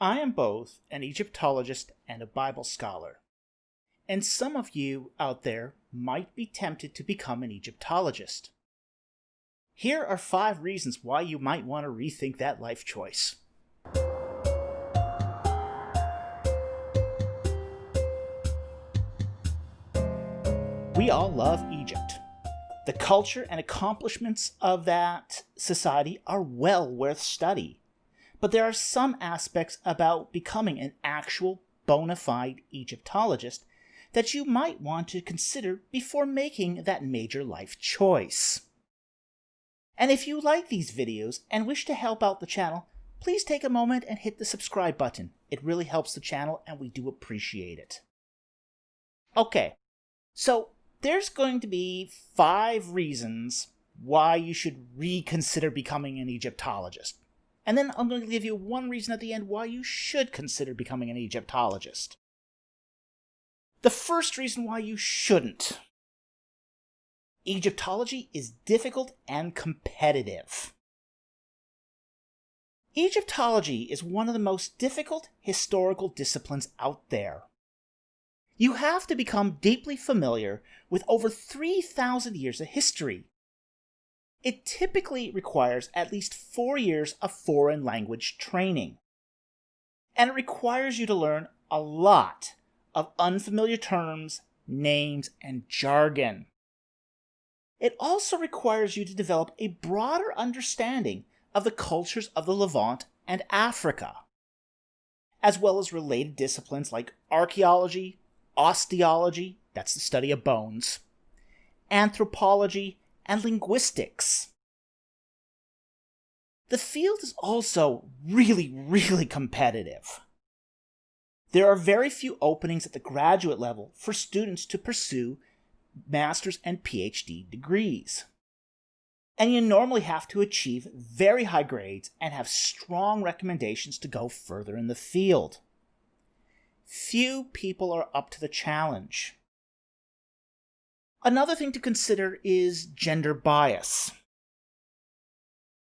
I am both an Egyptologist and a Bible scholar, and some of you out there might be tempted to become an Egyptologist. Here are 5 reasons why you might want to rethink that life choice. We all love Egypt. The culture and accomplishments of that society are well worth study. But there are some aspects about becoming an actual bona fide Egyptologist that you might want to consider before making that major life choice. And if you like these videos and wish to help out the channel, please take a moment and hit the subscribe button. It really helps the channel and we do appreciate it. Okay, so there's going to be 5 reasons why you should reconsider becoming an Egyptologist. And then I'm going to give you 1 reason at the end why you should consider becoming an Egyptologist. The first reason why you shouldn't. Egyptology is difficult and competitive. Egyptology is one of the most difficult historical disciplines out there. You have to become deeply familiar with over 3,000 years of history. It typically requires at least 4 years of foreign language training. And it requires you to learn a lot of unfamiliar terms, names, and jargon. It also requires you to develop a broader understanding of the cultures of the Levant and Africa, as well as related disciplines like archaeology, osteology, that's the study of bones, anthropology, and linguistics. The field is also really competitive. There are very few openings at the graduate level for students to pursue master's and PhD degrees. And you normally have to achieve very high grades and have strong recommendations to go further in the field. Few people are up to the challenge. Another thing to consider is gender bias.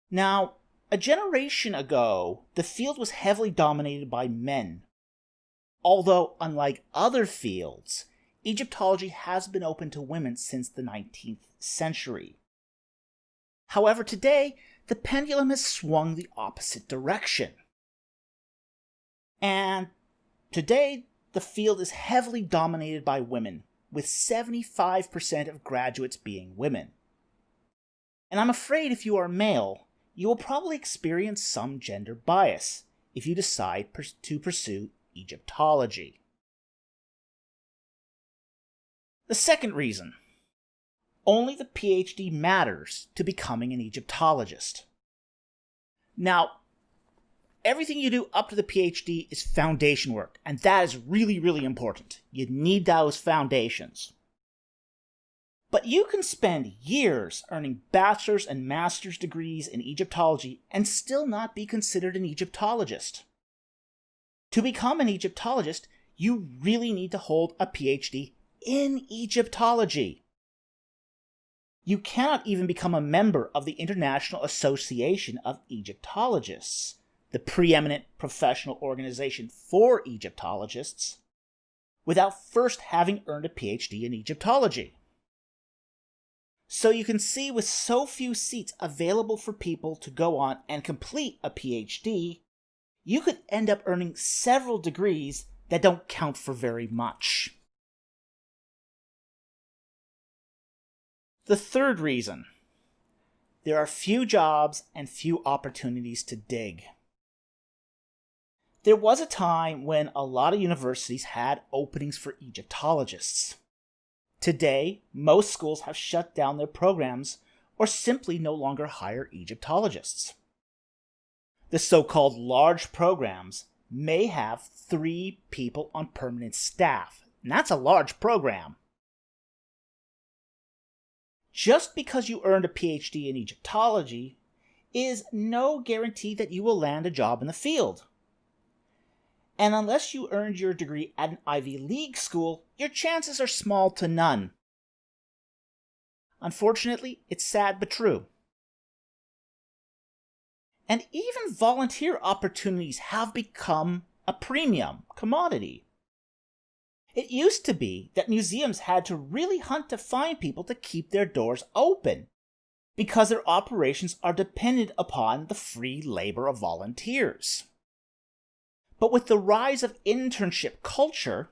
Now, a generation ago, the field was heavily dominated by men. Although, unlike other fields, Egyptology has been open to women since the 19th century. However, today, the pendulum has swung the opposite direction. And today, the field is heavily dominated by women, with 75% of graduates being women. And I'm afraid if you are male, you will probably experience some gender bias if you decide to pursue Egyptology. The second reason. Only the PhD matters to becoming an Egyptologist. Now, everything you do up to the PhD is foundation work, and that is really important. You need those foundations. But you can spend years earning bachelor's and master's degrees in Egyptology and still not be considered an Egyptologist. To become an Egyptologist, you really need to hold a PhD in Egyptology. You cannot even become a member of the International Association of Egyptologists, the preeminent professional organization for Egyptologists, without first having earned a PhD in Egyptology. So you can see, with so few seats available for people to go on and complete a PhD, you could end up earning several degrees that don't count for very much. The third reason. There are few jobs and few opportunities to dig. There was a time when a lot of universities had openings for Egyptologists. Today, most schools have shut down their programs or simply no longer hire Egyptologists. The so-called large programs may have 3 people on permanent staff, and that's a large program. Just because you earned a PhD in Egyptology is no guarantee that you will land a job in the field. And unless you earned your degree at an Ivy League school, your chances are small to none. Unfortunately, it's sad but true. And even volunteer opportunities have become a premium commodity. It used to be that museums had to really hunt to find people to keep their doors open, because their operations are dependent upon the free labor of volunteers. But with the rise of internship culture,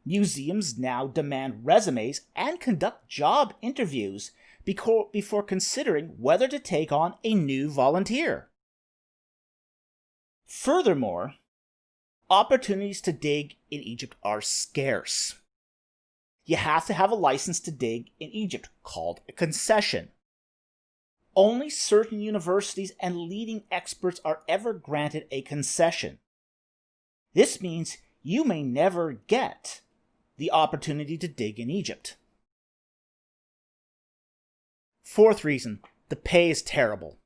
museums now demand resumes and conduct job interviews before considering whether to take on a new volunteer. Furthermore, opportunities to dig in Egypt are scarce. You have to have a license to dig in Egypt, called a concession. Only certain universities and leading experts are ever granted a concession. This means you may never get the opportunity to dig in Egypt. Fourth reason, the pay is terrible.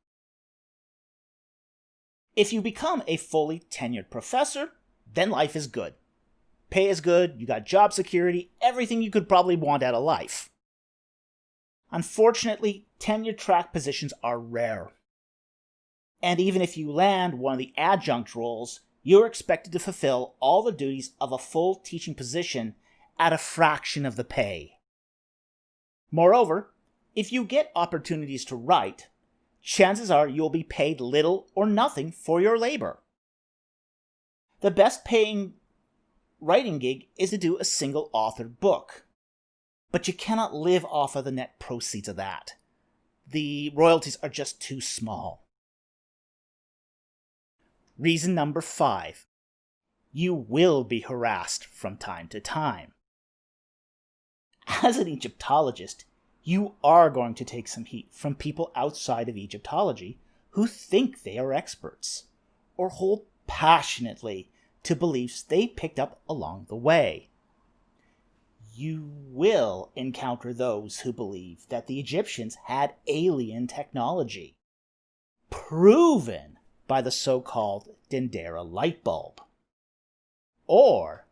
If you become a fully tenured professor, then life is good. Pay is good, you got job security, everything you could probably want out of life. Unfortunately, tenure-track positions are rare. And even if you land one of the adjunct roles, you're expected to fulfill all the duties of a full teaching position at a fraction of the pay. Moreover, if you get opportunities to write, chances are you'll be paid little or nothing for your labor. The best paying writing gig is to do a single authored book, but you cannot live off of the net proceeds of that. The royalties are just too small. Reason number 5. You will be harassed from time to time. As an Egyptologist, you are going to take some heat from people outside of Egyptology who think they are experts, or hold passionately to beliefs they picked up along the way. You will encounter those who believe that the Egyptians had alien technology, proven by the so-called Dendera light bulb, or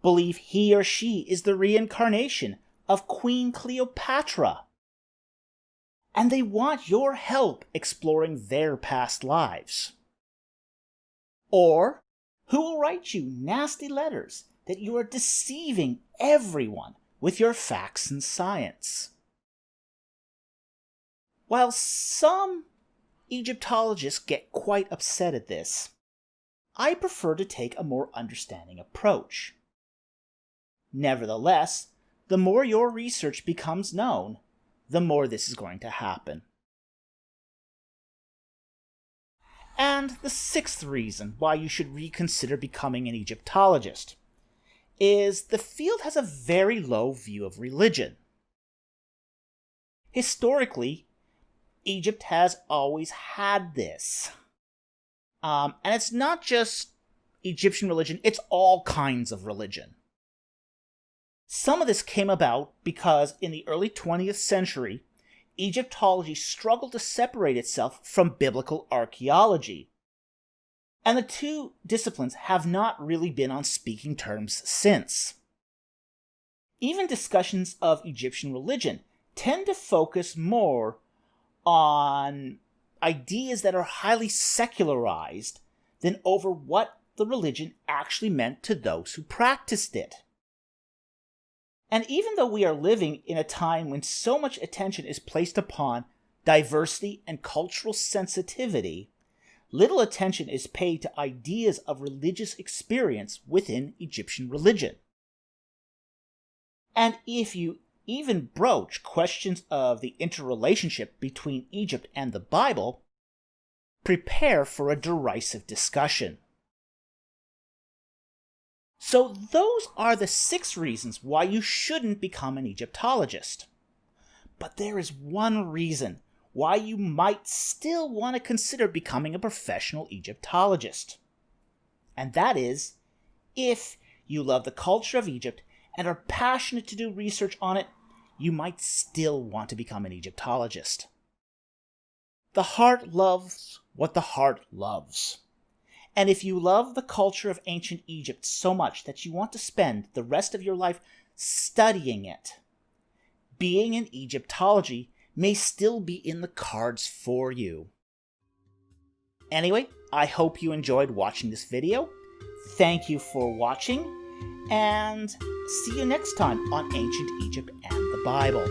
believe he or she is the reincarnation of Queen Cleopatra, and they want your help exploring their past lives. Or who will write you nasty letters that you are deceiving everyone with your facts and science. While some Egyptologists get quite upset at this, I prefer to take a more understanding approach. Nevertheless, the more your research becomes known, the more this is going to happen. And the 6th reason why you should reconsider becoming an Egyptologist is the field has a very low view of religion. Historically, Egypt has always had this. And it's not just Egyptian religion, it's all kinds of religion. Some of this came about because in the early 20th century, Egyptology struggled to separate itself from biblical archaeology. And the two disciplines have not really been on speaking terms since. Even discussions of Egyptian religion tend to focus more on ideas that are highly secularized than over what the religion actually meant to those who practiced it. And even though we are living in a time when so much attention is placed upon diversity and cultural sensitivity, little attention is paid to ideas of religious experience within Egyptian religion. And if you even broach questions of the interrelationship between Egypt and the Bible, prepare for a derisive discussion. So those are the 6 reasons why you shouldn't become an Egyptologist. But there is one reason why you might still want to consider becoming a professional Egyptologist. And that is, if you love the culture of Egypt and are passionate to do research on it, you might still want to become an Egyptologist. The heart loves what the heart loves. And if you love the culture of ancient Egypt so much that you want to spend the rest of your life studying it, being an Egyptology may still be in the cards for you. Anyway, I hope you enjoyed watching this video. Thank you for watching, and see you next time on Ancient Egypt and the Bible.